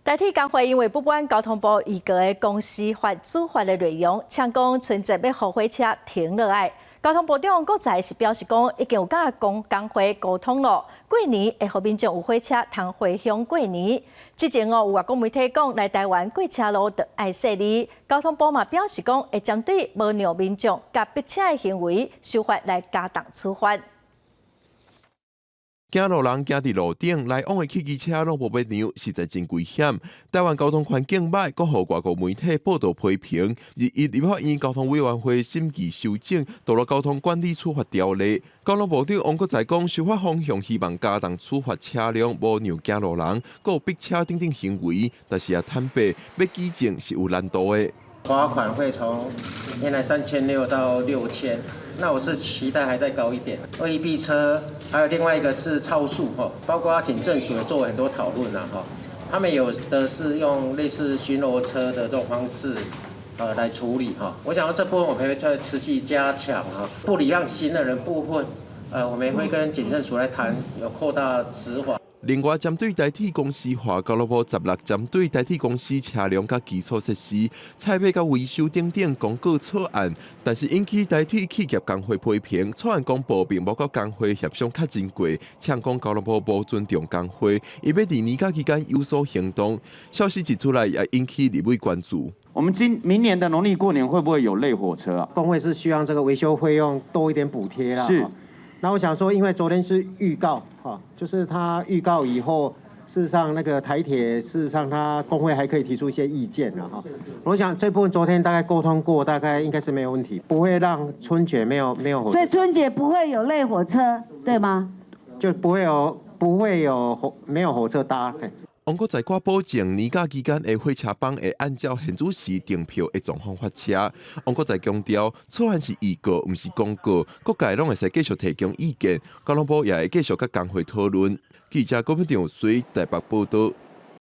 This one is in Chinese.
代替工会因为不满交通部预告的公司法处罚的内容，呛讲存在要互火车停落来。交通部长阁再是表示讲，已经有甲工会沟通了，过年会互民众有火车通回乡过年。之前有外国媒体讲，来台湾过车路得爱设立，交通部嘛表示讲，会针对无让民众甲逼车的行为，修法来加重处罚。 行路人行伫路顶来往的汽机车拢无要让，实在真危险。台湾交通环境歹，阁互外国媒体报道批评。立法院交通委员会审议修正《道路交通管理处罚条例》，交通部长王国才讲，修法方向希望加重处罚车辆无让行路人，阁有逼车等行为，但是也坦白要举证是有难度的。 罚款会从原来3600到6000，那我是期待还再高一点。恶意逼车，还有另外一个是超速哈，包括警政署也做了很多讨论哈，他们有的是用类似巡逻车的这种方式，来处理哈。我想这部分我们会再持续加强哈，不礼让行的人部分，我们会跟警政署来谈，有扩大执法。 另外，针对代替公司化，交通部16针对代替公司车辆甲基础设施、采买甲维修等公告草案，但是引起代替企业工会批评。草案公布并无甲工会协商确认过，呛讲交通部无尊重工会，伊要伫年假期间有所行动。消息一出来，也引起立委关注。我们明年的农历过年会不会有类火车啊？工会是希望这个维修费用多一点补贴啦。是。 那我想说，因为昨天是预告，就是他预告以后，事实上那个台铁，事实上他工会还可以提出一些意见了哈。我想这部分昨天大概沟通过，大概应该是没有问题，不会让春节没有火车。所以春节不会有类火车，对吗？就不会有没有火车搭。王国在挂保证，年假期间的火车帮会按照现主时订票的状况发车。王国在强调，草案是预告，不是公告，各界拢会使继续提供意见，交通部也会继续甲工会讨论。记者郭品长随台北报道。